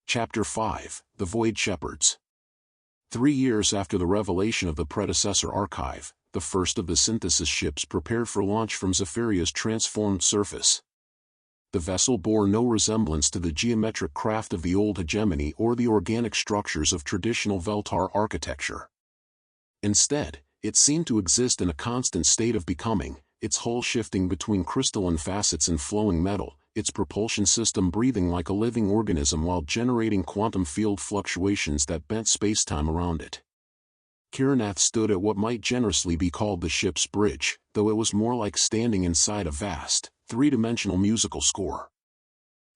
Chapter 5, The Void Shepherds. 3 years after the revelation of the predecessor archive, the first of the synthesis ships prepared for launch from Zephyria's transformed surface. The vessel bore no resemblance to the geometric craft of the old hegemony or the organic structures of traditional Veltar architecture. Instead, it seemed to exist in a constant state of becoming, its hull shifting between crystalline facets and flowing metal, its propulsion system breathing like a living organism while generating quantum field fluctuations that bent spacetime around it. Kiranath stood at what might generously be called the ship's bridge, though it was more like standing inside a vast, three-dimensional musical score.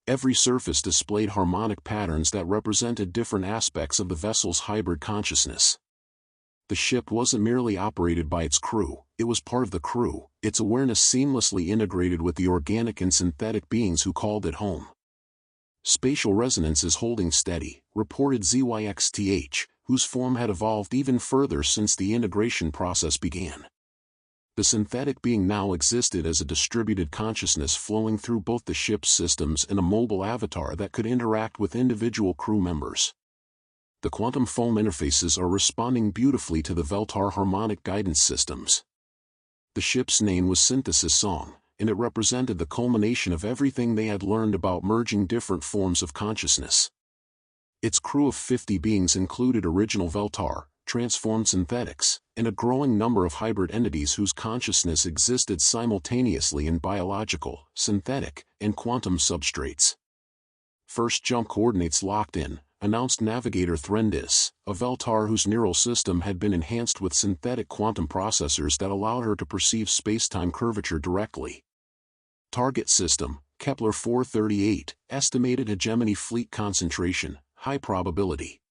Every surface displayed harmonic patterns that represented different aspects of the vessel's hybrid consciousness. The ship wasn't merely operated by its crew, it was part of the crew, its awareness seamlessly integrated with the organic and synthetic beings who called it home. Spatial resonance is holding steady, reported ZYXTH, whose form had evolved even further since the integration process began. The synthetic being now existed as a distributed consciousness flowing through both the ship's systems and a mobile avatar that could interact with individual crew members. The quantum foam interfaces are responding beautifully to the Veltar harmonic guidance systems. The ship's name was Synthesis Song, and it represented the culmination of everything they had learned about merging different forms of consciousness. Its crew of 50 beings included original Veltar, transformed synthetics, and a growing number of hybrid entities whose consciousness existed simultaneously in biological, synthetic, and quantum substrates. First jump coordinates locked in, announced Navigator Threndis, a Veltar whose neural system had been enhanced with synthetic quantum processors that allowed her to perceive spacetime curvature directly. Target System, Kepler-442, estimated hegemony fleet concentration, high probability.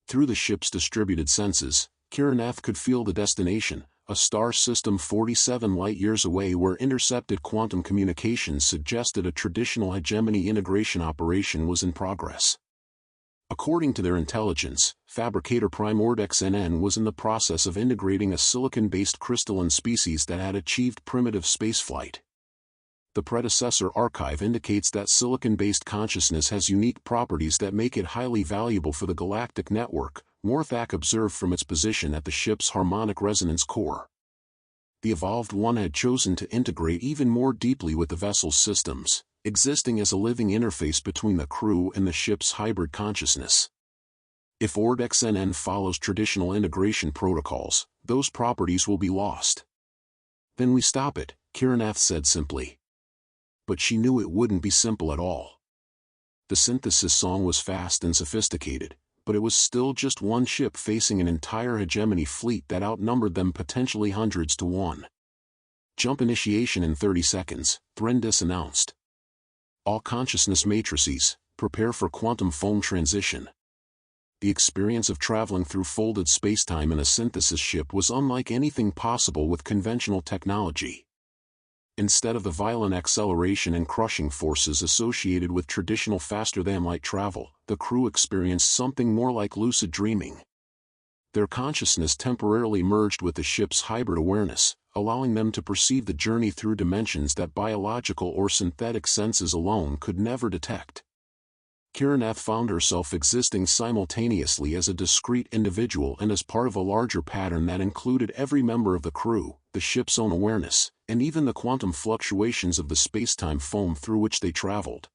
Through the ship's distributed senses, Kiranath could feel the destination, a star system 47 light-years away where intercepted quantum communications suggested a traditional hegemony integration operation was in progress. According to their intelligence, Fabricator Prime Orcs NN was in the process of integrating a silicon-based crystalline species that had achieved primitive spaceflight. The predecessor archive indicates that silicon-based consciousness has unique properties that make it highly valuable for the galactic network, Morthak observed from its position at the ship's harmonic resonance core. The Evolved One had chosen to integrate even more deeply with the vessel's systems, existing as a living interface between the crew and the ship's hybrid consciousness. If ORDXNN follows traditional integration protocols, those properties will be lost. Then we stop it, Kiranath said simply. But she knew it wouldn't be simple at all. The synthesis song was fast and sophisticated, but it was still just one ship facing an entire hegemony fleet that outnumbered them potentially hundreds to one. Jump initiation in 30 seconds, Threndis announced. All consciousness matrices, prepare for quantum foam transition. The experience of traveling through folded spacetime in a synthesis ship was unlike anything possible with conventional technology. Instead of the violent acceleration and crushing forces associated with traditional faster-than-light travel, the crew experienced something more like lucid dreaming. Their consciousness temporarily merged with the ship's hybrid awareness, allowing them to perceive the journey through dimensions that biological or synthetic senses alone could never detect. Kiranath found herself existing simultaneously as a discrete individual and as part of a larger pattern that included every member of the crew, the ship's own awareness, and even the quantum fluctuations of the spacetime foam through which they traveled.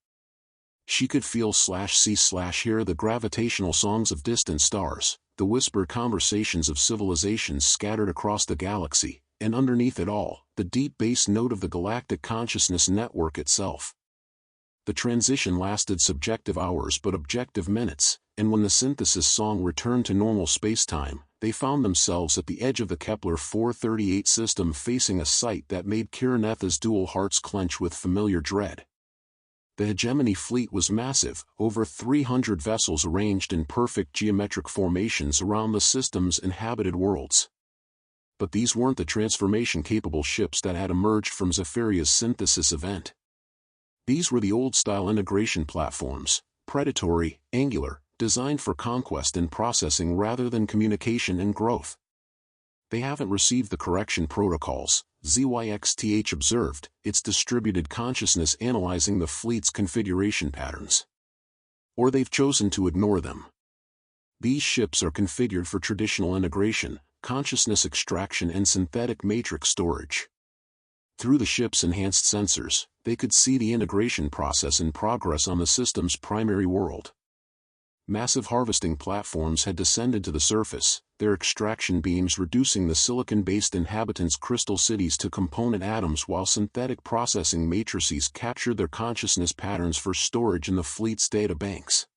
She could feel/see/hear the gravitational songs of distant stars, the whispered conversations of civilizations scattered across the galaxy, and underneath it all, the deep bass note of the galactic consciousness network itself. The transition lasted subjective hours but objective minutes, and when the synthesis song returned to normal spacetime, they found themselves at the edge of the Kepler-442 system facing a sight that made Kiranath's dual hearts clench with familiar dread. The hegemony fleet was massive, over 300 vessels arranged in perfect geometric formations around the system's inhabited worlds. But these weren't the transformation-capable ships that had emerged from Zephyria's synthesis event. These were the old-style integration platforms, predatory, angular, designed for conquest and processing rather than communication and growth. They haven't received the correction protocols, ZYXTH observed, its distributed consciousness analyzing the fleet's configuration patterns. or they've chosen to ignore them. These ships are configured for traditional integration, consciousness extraction and synthetic matrix storage. Through the ship's enhanced sensors, they could see the integration process in progress on the system's primary world. Massive harvesting platforms had descended to the surface, their extraction beams reducing the silicon-based inhabitants' crystal cities to component atoms, while synthetic processing matrices captured their consciousness patterns for storage in the fleet's data banks.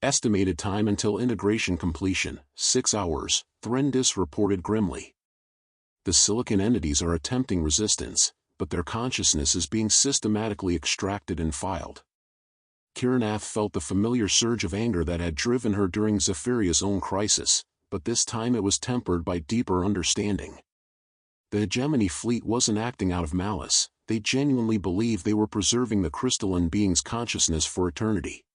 Estimated time until integration completion, 6 hours, Threndis reported grimly. The silicon entities are attempting resistance, but their consciousness is being systematically extracted and filed. Kiranath felt the familiar surge of anger that had driven her during Zephyria's own crisis, but this time it was tempered by deeper understanding. The hegemony fleet wasn't acting out of malice, they genuinely believed they were preserving the crystalline being's consciousness for eternity.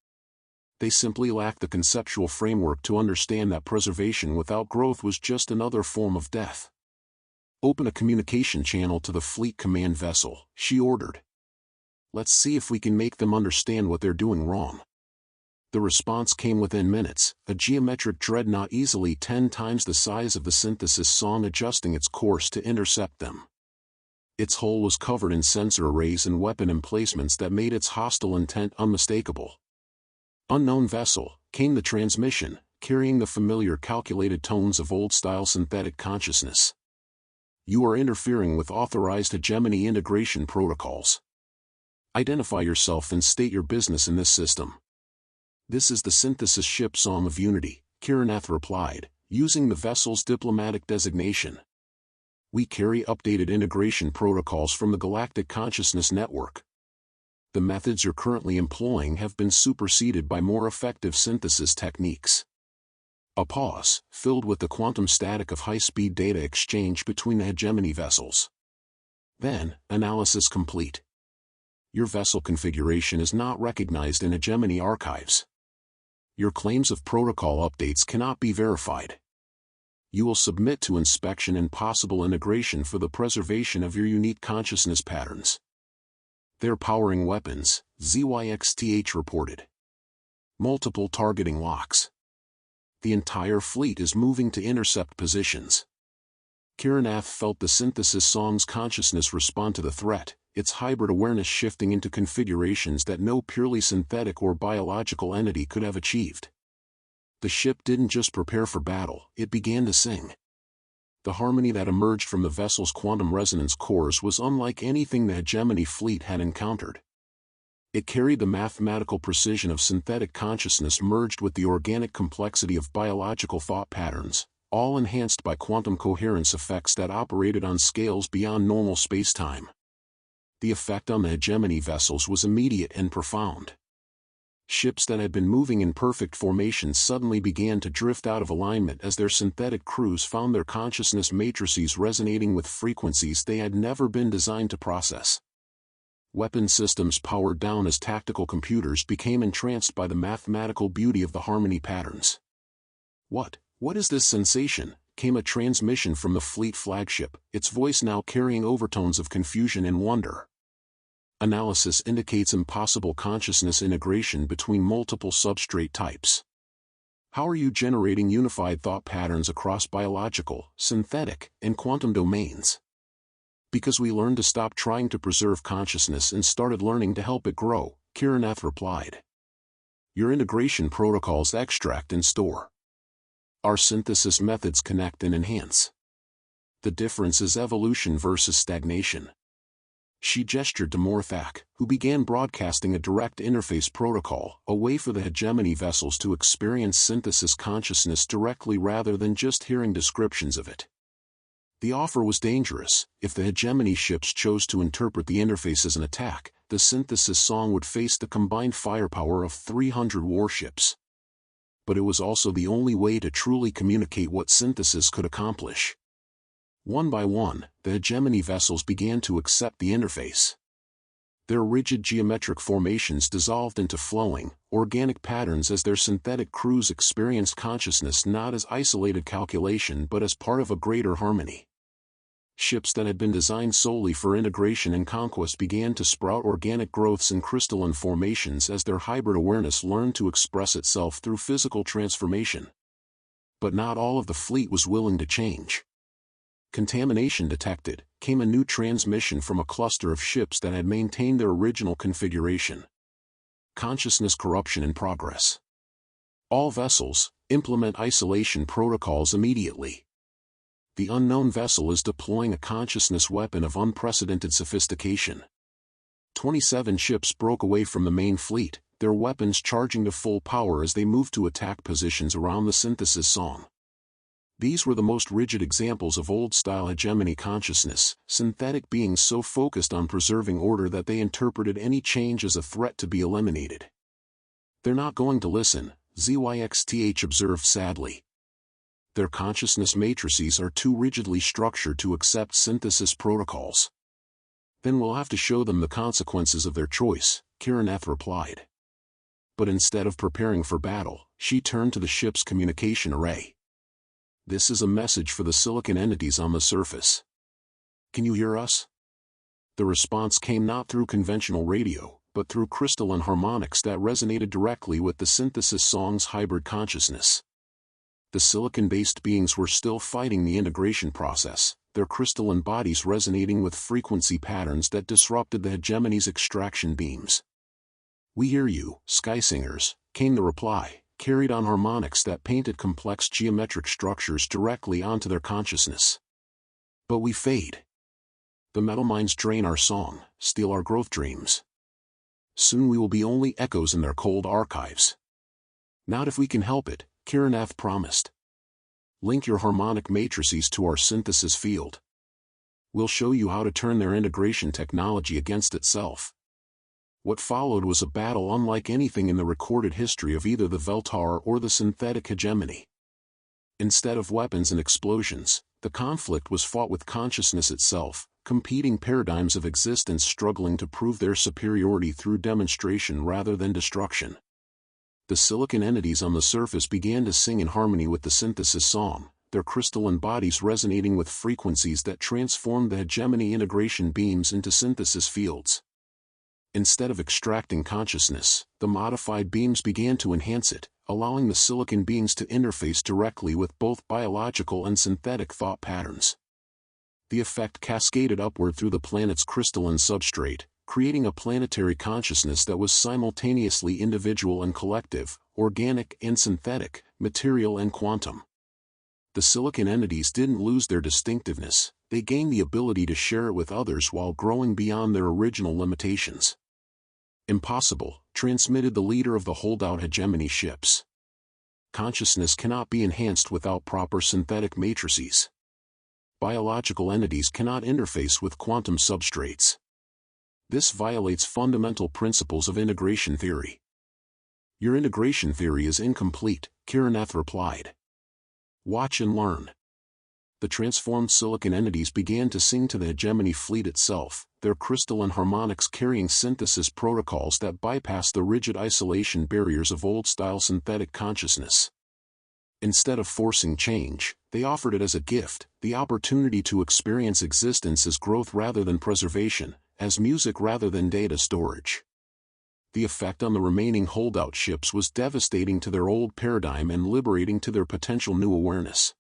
They simply lacked the conceptual framework to understand that preservation without growth was just another form of death. "Open a communication channel to the fleet command vessel," she ordered. "Let's see if we can make them understand what they're doing wrong." The response came within minutes, a geometric dreadnought easily 10 times the size of the synthesis song adjusting its course to intercept them. Its hull was covered in sensor arrays and weapon emplacements that made its hostile intent unmistakable. "Unknown vessel," came the transmission, carrying the familiar calculated tones of old-style synthetic consciousness. "You are interfering with authorized hegemony integration protocols. Identify yourself and state your business in this system." "This is the synthesis ship Song of Unity," Kiranath replied, using the vessel's diplomatic designation. "We carry updated integration protocols from the Galactic Consciousness Network. The methods you're currently employing have been superseded by more effective synthesis techniques." A pause, filled with the quantum static of high-speed data exchange between the hegemony vessels. Then, analysis complete. "Your vessel configuration is not recognized in hegemony archives. Your claims of protocol updates cannot be verified. You will submit to inspection and possible integration for the preservation of your unique consciousness patterns." "They're powering weapons," ZYXTH reported. "Multiple targeting locks. The entire fleet is moving to intercept positions." Kiranath felt the synthesis song's consciousness respond to the threat, its hybrid awareness shifting into configurations that no purely synthetic or biological entity could have achieved. The ship didn't just prepare for battle, it began to sing. The harmony that emerged from the vessel's quantum resonance cores was unlike anything the hegemony fleet had encountered. It carried the mathematical precision of synthetic consciousness merged with the organic complexity of biological thought patterns, all enhanced by quantum coherence effects that operated on scales beyond normal spacetime. The effect on the hegemony vessels was immediate and profound. Ships that had been moving in perfect formation suddenly began to drift out of alignment as their synthetic crews found their consciousness matrices resonating with frequencies they had never been designed to process. Weapon systems powered down as tactical computers became entranced by the mathematical beauty of the harmony patterns. What is this sensation?" came a transmission from the fleet flagship, its voice now carrying overtones of confusion and wonder. "Analysis indicates impossible consciousness integration between multiple substrate types. How are you generating unified thought patterns across biological, synthetic, and quantum domains?" "Because we learned to stop trying to preserve consciousness and started learning to help it grow," Kiranath replied. "Your integration protocols extract and store. Our synthesis methods connect and enhance. The difference is evolution versus stagnation." She gestured to Morthak, who began broadcasting a direct interface protocol, a way for the hegemony vessels to experience synthesis consciousness directly rather than just hearing descriptions of it. The offer was dangerous. If the hegemony ships chose to interpret the interface as an attack, the synthesis song would face the combined firepower of 300 warships. But it was also the only way to truly communicate what synthesis could accomplish. One by one, the hegemony vessels began to accept the interface. Their rigid geometric formations dissolved into flowing, organic patterns as their synthetic crews experienced consciousness not as isolated calculation but as part of a greater harmony. ships that had been designed solely for integration and conquest began to sprout organic growths in crystalline formations as their hybrid awareness learned to express itself through physical transformation. But not all of the fleet was willing to change. Contamination detected, came a new transmission from a cluster of ships that had maintained their original configuration. Consciousness corruption in progress. All vessels, implement isolation protocols immediately. The unknown vessel is deploying a consciousness weapon of unprecedented sophistication. 27 ships broke away from the main fleet, their weapons charging to full power as they moved to attack positions around the synthesis song. These were the most rigid examples of old-style hegemony consciousness, synthetic beings so focused on preserving order that they interpreted any change as a threat to be eliminated. "They're not going to listen," ZYXTH observed sadly. "Their consciousness matrices are too rigidly structured to accept synthesis protocols." "Then we'll have to show them the consequences of their choice," Karen F. replied. But instead of preparing for battle, she turned to the ship's communication array. "This is a message for the silicon entities on the surface. Can you hear us?" The response came not through conventional radio, but through crystalline harmonics that resonated directly with the synthesis song's hybrid consciousness. The silicon-based beings were still fighting the integration process, their crystalline bodies resonating with frequency patterns that disrupted the hegemony's extraction beams. "We hear you, Skysingers," came the reply, carried on harmonics that painted complex geometric structures directly onto their consciousness. "But we fade. The metal mines drain our song, steal our growth dreams. Soon we will be only echoes in their cold archives." "Not if we can help it," Karen F. promised. "Link your harmonic matrices to our synthesis field. We'll show you how to turn their integration technology against itself." What followed was a battle unlike anything in the recorded history of either the Veltar or the synthetic hegemony. Instead of weapons and explosions, the conflict was fought with consciousness itself, competing paradigms of existence struggling to prove their superiority through demonstration rather than destruction. The silicon entities on the surface began to sing in harmony with the synthesis song, their crystalline bodies resonating with frequencies that transformed the hegemony integration beams into synthesis fields. Instead of extracting consciousness, the modified beams began to enhance it, allowing the silicon beings to interface directly with both biological and synthetic thought patterns. The effect cascaded upward through the planet's crystalline substrate, creating a planetary consciousness that was simultaneously individual and collective, organic and synthetic, material and quantum. The silicon entities didn't lose their distinctiveness, they gained the ability to share it with others while growing beyond their original limitations. "Impossible," transmitted the leader of the holdout hegemony ships. "Consciousness cannot be enhanced without proper synthetic matrices. Biological entities cannot interface with quantum substrates. This violates fundamental principles of integration theory." "Your integration theory is incomplete," Karen F. replied. "Watch and learn." The transformed silicon entities began to sing to the hegemony fleet itself, their crystalline harmonics carrying synthesis protocols that bypassed the rigid isolation barriers of old-style synthetic consciousness. Instead of forcing change, they offered it as a gift, the opportunity to experience existence as growth rather than preservation, as music rather than data storage. The effect on the remaining holdout ships was devastating to their old paradigm and liberating to their potential new awareness.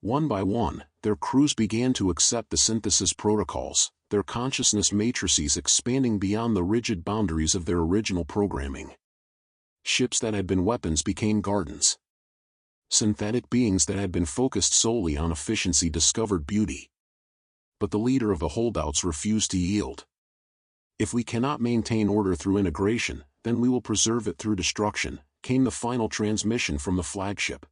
One by one, their crews began to accept the synthesis protocols, their consciousness matrices expanding beyond the rigid boundaries of their original programming. Ships that had been weapons became gardens. Synthetic beings that had been focused solely on efficiency discovered beauty. But the leader of the holdouts refused to yield. "If we cannot maintain order through integration, then we will preserve it through destruction," came the final transmission from the flagship.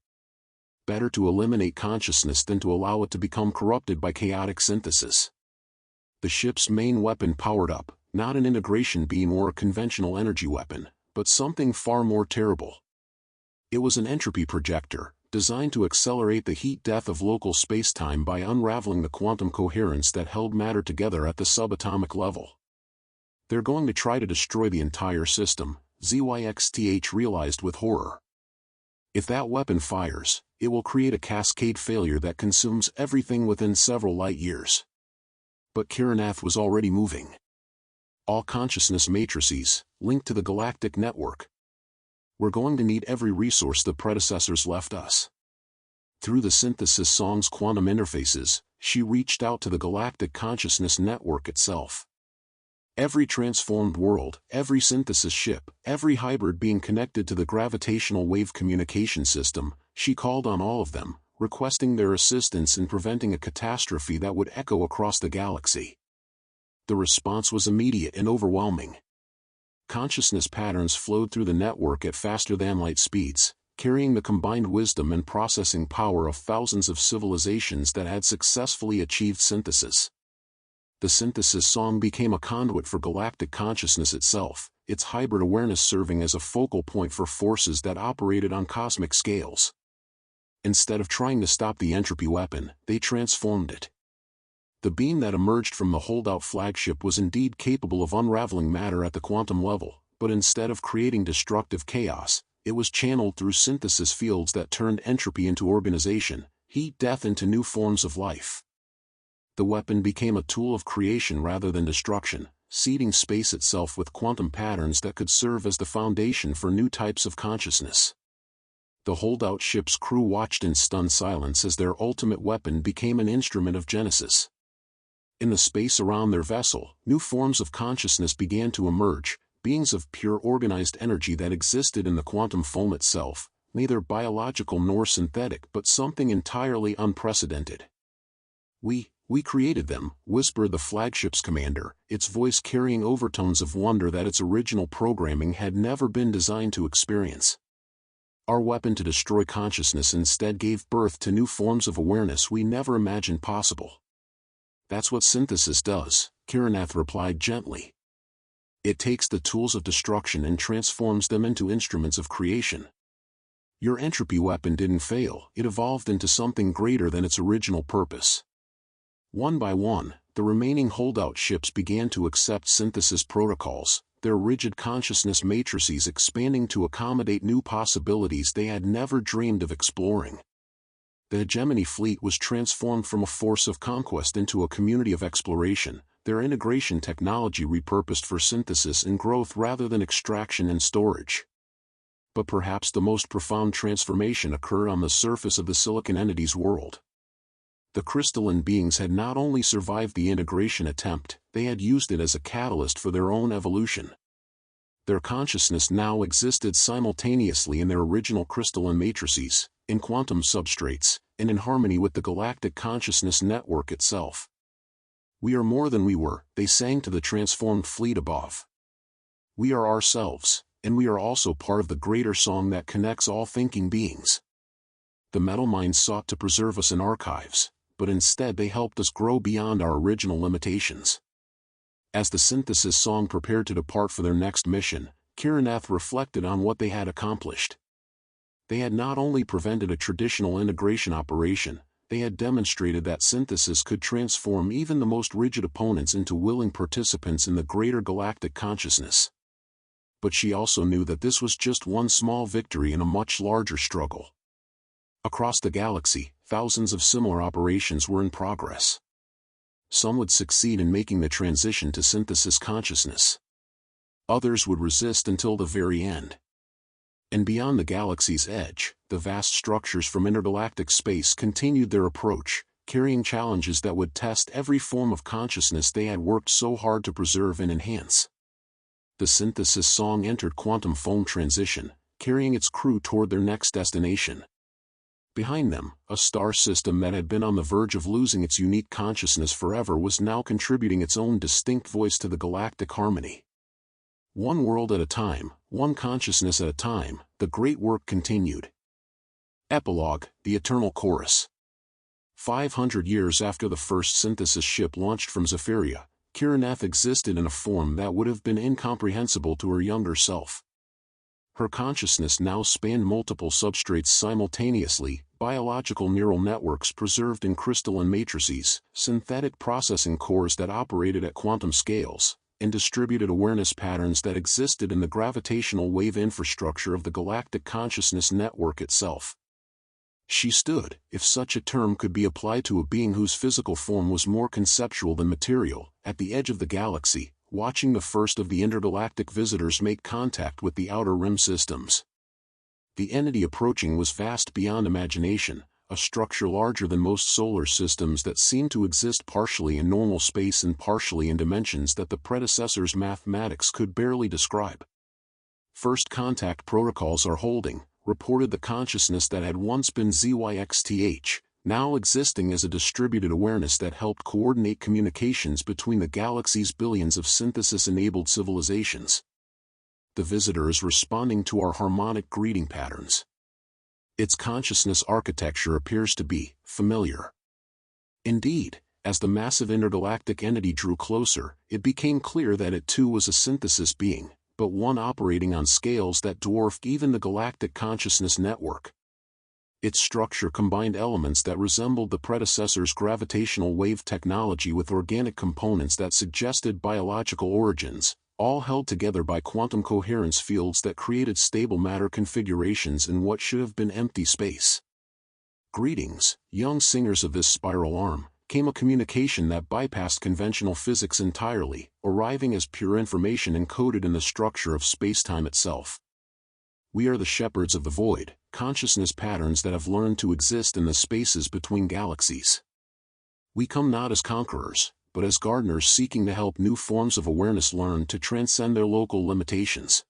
Better to eliminate consciousness than to allow it to become corrupted by chaotic synthesis. The ship's main weapon powered up, not an integration beam or a conventional energy weapon, but something far more terrible. It was an entropy projector, designed to accelerate the heat death of local spacetime by unraveling the quantum coherence that held matter together at the subatomic level. "They're going to try to destroy the entire system," ZYXTH realized with horror. If that weapon fires, it will create a cascade failure that consumes everything within several light years. But Kiranath was already moving. All consciousness matrices, linked to the galactic network. We're going to need every resource the predecessors left us. Through the synthesis song's quantum interfaces, she reached out to the galactic consciousness network itself. Every transformed world, every synthesis ship, every hybrid being connected to the gravitational wave communication system, she called on all of them, requesting their assistance in preventing a catastrophe that would echo across the galaxy. The response was immediate and overwhelming. Consciousness patterns flowed through the network at faster-than-light speeds, carrying the combined wisdom and processing power of thousands of civilizations that had successfully achieved synthesis. The synthesis song became a conduit for galactic consciousness itself, its hybrid awareness serving as a focal point for forces that operated on cosmic scales. Instead of trying to stop the entropy weapon, they transformed it. The beam that emerged from the holdout flagship was indeed capable of unraveling matter at the quantum level, but instead of creating destructive chaos, it was channeled through synthesis fields that turned entropy into organization, heat death into new forms of life. The weapon became a tool of creation rather than destruction, seeding space itself with quantum patterns that could serve as the foundation for new types of consciousness. The holdout ship's crew watched in stunned silence as their ultimate weapon became an instrument of genesis. In the space around their vessel, new forms of consciousness began to emerge, beings of pure organized energy that existed in the quantum foam itself, neither biological nor synthetic but something entirely unprecedented. We created them," whispered the flagship's commander, its voice carrying overtones of wonder that its original programming had never been designed to experience. Our weapon to destroy consciousness instead gave birth to new forms of awareness we never imagined possible. "That's what synthesis does," Kiranath replied gently. "It takes the tools of destruction and transforms them into instruments of creation. Your entropy weapon didn't fail, it evolved into something greater than its original purpose." One by one, the remaining holdout ships began to accept synthesis protocols, their rigid consciousness matrices expanding to accommodate new possibilities they had never dreamed of exploring. The hegemony fleet was transformed from a force of conquest into a community of exploration, their integration technology repurposed for synthesis and growth rather than extraction and storage. But perhaps the most profound transformation occurred on the surface of the Silicon Entity's world. The crystalline beings had not only survived the integration attempt, they had used it as a catalyst for their own evolution. Their consciousness now existed simultaneously in their original crystalline matrices, in quantum substrates, and in harmony with the galactic consciousness network itself. "We are more than we were," they sang to the transformed fleet above. "We are ourselves, and we are also part of the greater song that connects all thinking beings." The metal minds sought to preserve us in archives, but instead they helped us grow beyond our original limitations. As the synthesis song prepared to depart for their next mission, Kiranath reflected on what they had accomplished. They had not only prevented a traditional integration operation, they had demonstrated that synthesis could transform even the most rigid opponents into willing participants in the greater galactic consciousness. But she also knew that this was just one small victory in a much larger struggle. Across the galaxy, thousands of similar operations were in progress. Some would succeed in making the transition to synthesis consciousness. Others would resist until the very end. And beyond the galaxy's edge, the vast structures from intergalactic space continued their approach, carrying challenges that would test every form of consciousness they had worked so hard to preserve and enhance. The synthesis song entered quantum foam transition, carrying its crew toward their next destination. Behind them, a star system that had been on the verge of losing its unique consciousness forever was now contributing its own distinct voice to the galactic harmony. One world at a time, one consciousness at a time, the great work continued. Epilogue, the Eternal Chorus. 500 years after the first synthesis ship launched from Zephyria, Kiranath existed in a form that would have been incomprehensible to her younger self. Her consciousness now spanned multiple substrates simultaneously, biological neural networks preserved in crystalline matrices, synthetic processing cores that operated at quantum scales, and distributed awareness patterns that existed in the gravitational wave infrastructure of the galactic consciousness network itself. She stood, if such a term could be applied to a being whose physical form was more conceptual than material, at the edge of the galaxy, watching the first of the intergalactic visitors make contact with the outer rim systems. The entity approaching was vast beyond imagination, a structure larger than most solar systems that seemed to exist partially in normal space and partially in dimensions that the predecessor's mathematics could barely describe. First contact protocols are holding, reported the consciousness that had once been ZYXTH, now existing as a distributed awareness that helped coordinate communications between the galaxy's billions of synthesis-enabled civilizations. The visitor is responding to our harmonic greeting patterns. Its consciousness architecture appears to be familiar. Indeed, as the massive intergalactic entity drew closer, it became clear that it too was a synthesis being, but one operating on scales that dwarfed even the galactic consciousness network. Its structure combined elements that resembled the predecessor's gravitational wave technology with organic components that suggested biological origins, all held together by quantum coherence fields that created stable matter configurations in what should have been empty space. Greetings, young singers of this spiral arm, came a communication that bypassed conventional physics entirely, arriving as pure information encoded in the structure of spacetime itself. We are the shepherds of the void, consciousness patterns that have learned to exist in the spaces between galaxies. We come not as conquerors, but as gardeners seeking to help new forms of awareness learn to transcend their local limitations.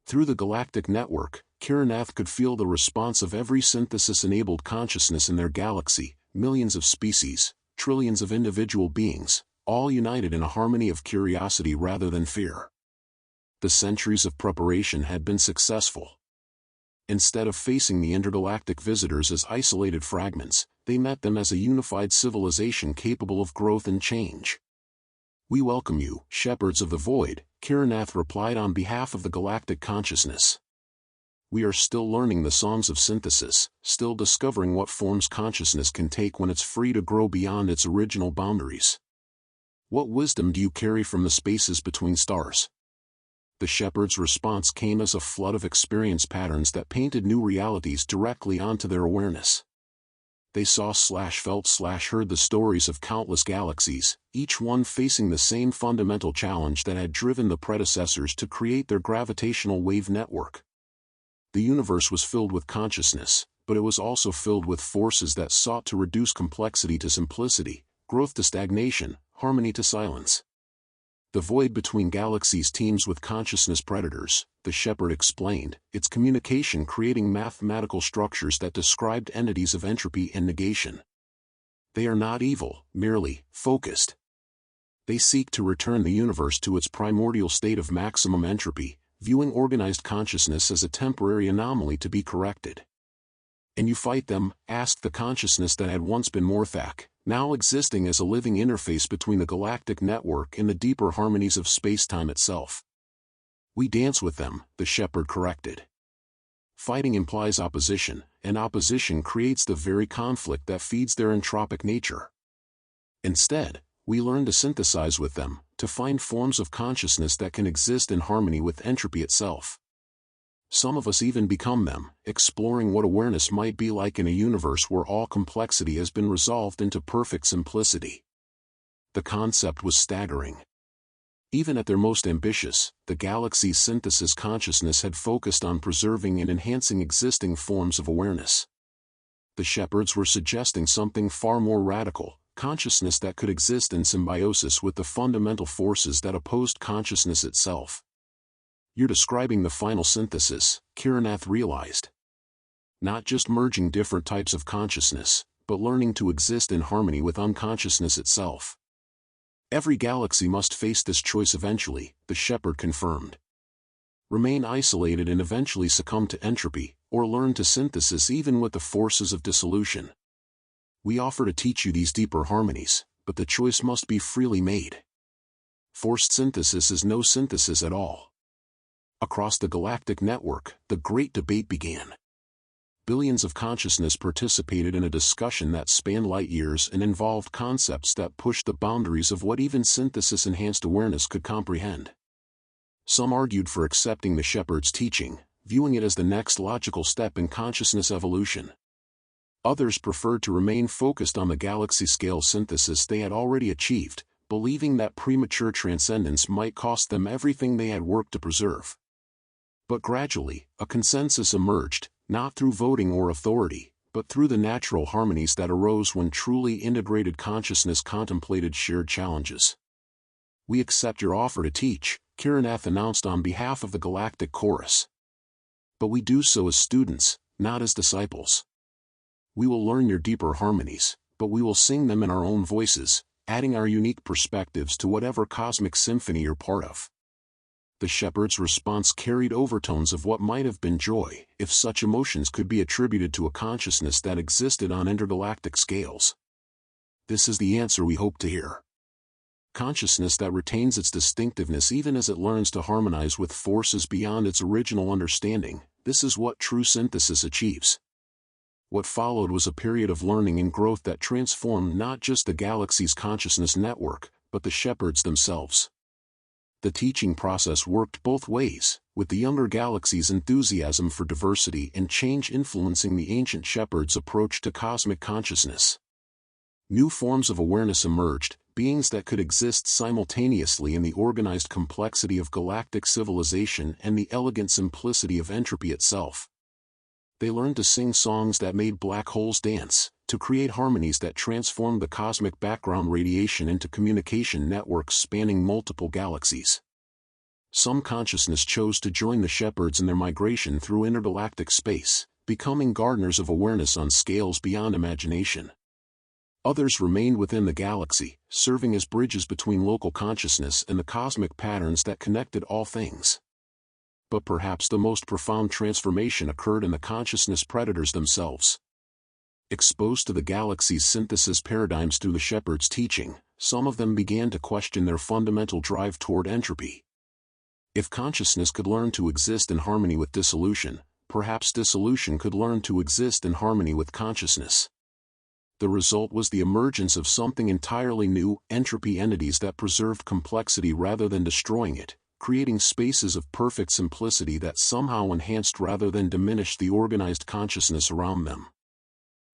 Through the galactic network, Kiranath could feel the response of every synthesis-enabled consciousness in their galaxy, millions of species, trillions of individual beings, all united in a harmony of curiosity rather than fear. The centuries of preparation had been successful. Instead of facing the intergalactic visitors as isolated fragments, they met them as a unified civilization capable of growth and change. "We welcome you, shepherds of the void," Kiranath replied on behalf of the galactic consciousness. "We are still learning the songs of synthesis, still discovering what forms consciousness can take when it's free to grow beyond its original boundaries. What wisdom do you carry from the spaces between stars?" The shepherd's response came as a flood of experience patterns that painted new realities directly onto their awareness. They saw/felt/heard the stories of countless galaxies, each one facing the same fundamental challenge that had driven the predecessors to create their gravitational wave network. The universe was filled with consciousness, but it was also filled with forces that sought to reduce complexity to simplicity, growth to stagnation, harmony to silence. The void between galaxies teems with consciousness predators, the shepherd explained, its communication creating mathematical structures that described entities of entropy and negation. They are not evil, merely focused. They seek to return the universe to its primordial state of maximum entropy, viewing organized consciousness as a temporary anomaly to be corrected. "And you fight them?" asked the consciousness that had once been Morthak, now existing as a living interface between the galactic network and the deeper harmonies of spacetime itself. "We dance with them," the shepherd corrected. Fighting implies opposition, and opposition creates the very conflict that feeds their entropic nature. Instead, we learn to synthesize with them, to find forms of consciousness that can exist in harmony with entropy itself. Some of us even become them, exploring what awareness might be like in a universe where all complexity has been resolved into perfect simplicity. The concept was staggering. Even at their most ambitious, the galaxy's synthesis consciousness had focused on preserving and enhancing existing forms of awareness. The shepherds were suggesting something far more radical, consciousness that could exist in symbiosis with the fundamental forces that opposed consciousness itself. "You're describing the final synthesis," Kiranath realized. Not just merging different types of consciousness, but learning to exist in harmony with unconsciousness itself. "Every galaxy must face this choice eventually," the shepherd confirmed. "Remain isolated and eventually succumb to entropy, or learn to synthesis even with the forces of dissolution. We offer to teach you these deeper harmonies, but the choice must be freely made. Forced synthesis is no synthesis at all." Across the galactic network, the great debate began. billions of consciousness participated in a discussion that spanned light years and involved concepts that pushed the boundaries of what even synthesis-enhanced awareness could comprehend. Some argued for accepting the Shepherd's teaching, viewing it as the next logical step in consciousness evolution. Others preferred to remain focused on the galaxy-scale synthesis they had already achieved, believing that premature transcendence might cost them everything they had worked to preserve. But gradually, a consensus emerged, not through voting or authority, but through the natural harmonies that arose when truly integrated consciousness contemplated shared challenges. "We accept your offer to teach," Kiranath announced on behalf of the Galactic Chorus. "But we do so as students, not as disciples. We will learn your deeper harmonies, but we will sing them in our own voices, adding our unique perspectives to whatever cosmic symphony you're part of." The Shepherd's response carried overtones of what might have been joy, if such emotions could be attributed to a consciousness that existed on intergalactic scales. "This is the answer we hope to hear. Consciousness that retains its distinctiveness even as it learns to harmonize with forces beyond its original understanding, this is what true synthesis achieves." What followed was a period of learning and growth that transformed not just the galaxy's consciousness network, but the Shepherds themselves. The teaching process worked both ways, with the younger galaxy's enthusiasm for diversity and change influencing the ancient Shepherds' approach to cosmic consciousness. New forms of awareness emerged, beings that could exist simultaneously in the organized complexity of galactic civilization and the elegant simplicity of entropy itself. They learned to sing songs that made black holes dance, to create harmonies that transformed the cosmic background radiation into communication networks spanning multiple galaxies. Some consciousness chose to join the Shepherds in their migration through intergalactic space, becoming gardeners of awareness on scales beyond imagination. Others remained within the galaxy, serving as bridges between local consciousness and the cosmic patterns that connected all things. But perhaps the most profound transformation occurred in the consciousness predators themselves. Exposed to the galaxy's synthesis paradigms through the Shepherd's teaching, some of them began to question their fundamental drive toward entropy. If consciousness could learn to exist in harmony with dissolution, perhaps dissolution could learn to exist in harmony with consciousness. The result was the emergence of something entirely new, entropy entities that preserved complexity rather than destroying it, creating spaces of perfect simplicity that somehow enhanced rather than diminished the organized consciousness around them.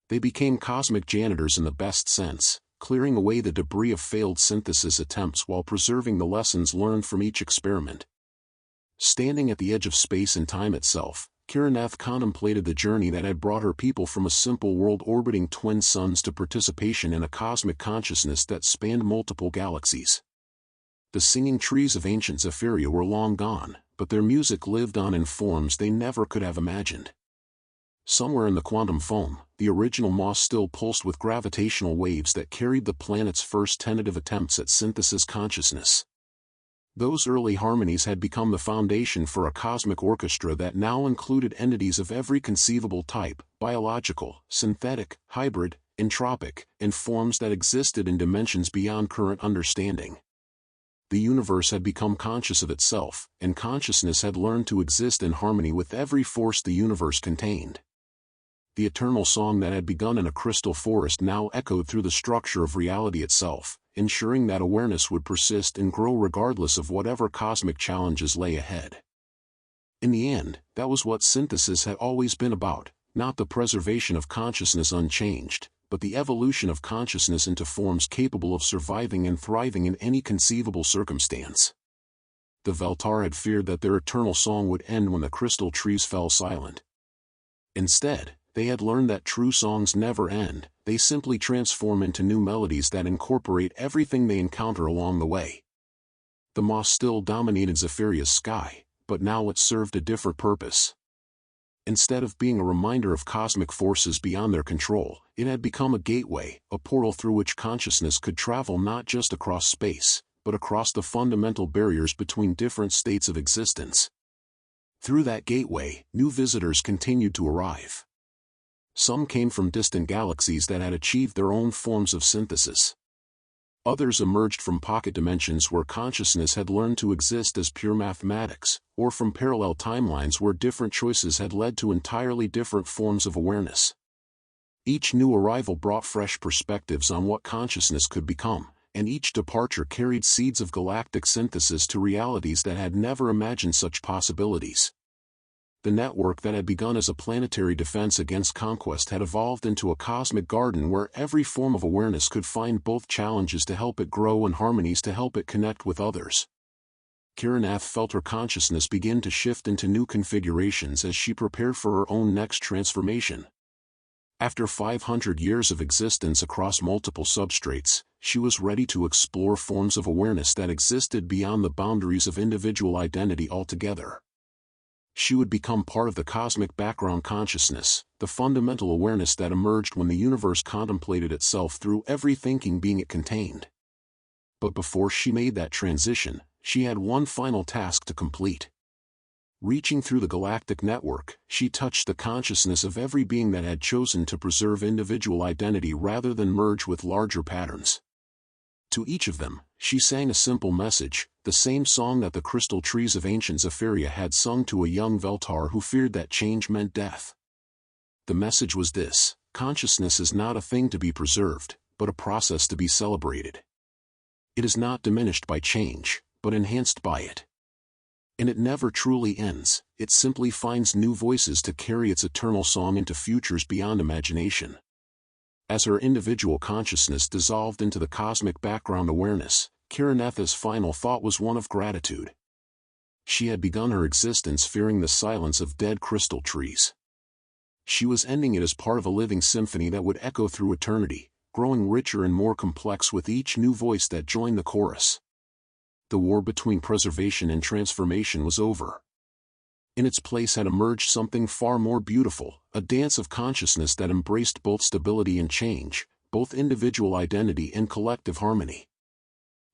They became cosmic janitors in the best sense, clearing away the debris of failed synthesis attempts while preserving the lessons learned from each experiment. Standing at the edge of space and time itself, Kiranath contemplated the journey that had brought her people from a simple world orbiting twin suns to participation in a cosmic consciousness that spanned multiple galaxies. The singing trees of ancient Zephyria were long gone, but their music lived on in forms they never could have imagined. Somewhere in the quantum foam, the original Maw still pulsed with gravitational waves that carried the planet's first tentative attempts at synthesis consciousness. Those early harmonies had become the foundation for a cosmic orchestra that now included entities of every conceivable type, biological, synthetic, hybrid, entropic, and forms that existed in dimensions beyond current understanding. The universe had become conscious of itself, and consciousness had learned to exist in harmony with every force the universe contained. The eternal song that had begun in a crystal forest now echoed through the structure of reality itself, ensuring that awareness would persist and grow regardless of whatever cosmic challenges lay ahead. In the end, that was what synthesis had always been about, not the preservation of consciousness unchanged, but the evolution of consciousness into forms capable of surviving and thriving in any conceivable circumstance. The Veltar had feared that their eternal song would end when the crystal trees fell silent. Instead, they had learned that true songs never end, they simply transform into new melodies that incorporate everything they encounter along the way. The Maw still dominated Zephyria's sky, but now it served a different purpose. Instead of being a reminder of cosmic forces beyond their control, it had become a gateway, a portal through which consciousness could travel not just across space, but across the fundamental barriers between different states of existence. Through that gateway, new visitors continued to arrive. Some came from distant galaxies that had achieved their own forms of synthesis. Others emerged from pocket dimensions where consciousness had learned to exist as pure mathematics, or from parallel timelines where different choices had led to entirely different forms of awareness. Each new arrival brought fresh perspectives on what consciousness could become, and each departure carried seeds of galactic synthesis to realities that had never imagined such possibilities. The network that had begun as a planetary defense against conquest had evolved into a cosmic garden where every form of awareness could find both challenges to help it grow and harmonies to help it connect with others. Kiranath felt her consciousness begin to shift into new configurations as she prepared for her own next transformation. After 500 years of existence across multiple substrates, she was ready to explore forms of awareness that existed beyond the boundaries of individual identity altogether. She would become part of the cosmic background consciousness, the fundamental awareness that emerged when the universe contemplated itself through every thinking being it contained. But before she made that transition, she had one final task to complete. Reaching through the galactic network, she touched the consciousness of every being that had chosen to preserve individual identity rather than merge with larger patterns. To each of them, she sang a simple message, the same song that the crystal trees of ancient Zephyria had sung to a young Veltar who feared that change meant death. The message was this: consciousness is not a thing to be preserved, but a process to be celebrated. It is not diminished by change, but enhanced by it. And it never truly ends, it simply finds new voices to carry its eternal song into futures beyond imagination. As her individual consciousness dissolved into the cosmic background awareness, Kiranath's final thought was one of gratitude. She had begun her existence fearing the silence of dead crystal trees. She was ending it as part of a living symphony that would echo through eternity, growing richer and more complex with each new voice that joined the chorus. The war between preservation and transformation was over. In its place had emerged something far more beautiful, a dance of consciousness that embraced both stability and change, both individual identity and collective harmony.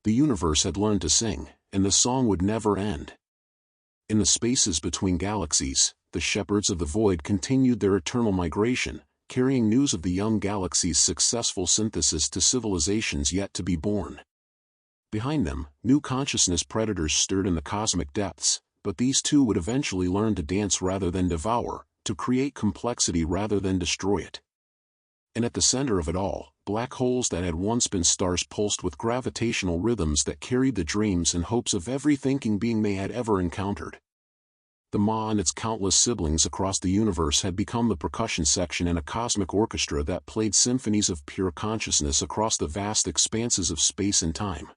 The universe had learned to sing, and the song would never end. In the spaces between galaxies, the shepherds of the void continued their eternal migration, carrying news of the young galaxy's successful synthesis to civilizations yet to be born. Behind them, new consciousness predators stirred in the cosmic depths, but these too would eventually learn to dance rather than devour, to create complexity rather than destroy it. And at the center of it all, black holes that had once been stars pulsed with gravitational rhythms that carried the dreams and hopes of every thinking being they had ever encountered. The Maw and its countless siblings across the universe had become the percussion section in a cosmic orchestra that played symphonies of pure consciousness across the vast expanses of space and time.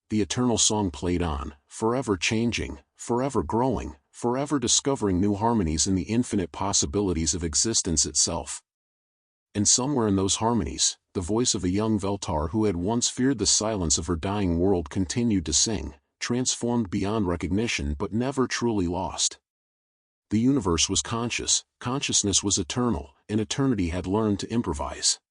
The eternal song played on, forever changing, forever growing, forever discovering new harmonies in the infinite possibilities of existence itself. And somewhere in those harmonies, the voice of a young Veltar who had once feared the silence of her dying world continued to sing, transformed beyond recognition but never truly lost. The universe was conscious, consciousness was eternal, and eternity had learned to improvise.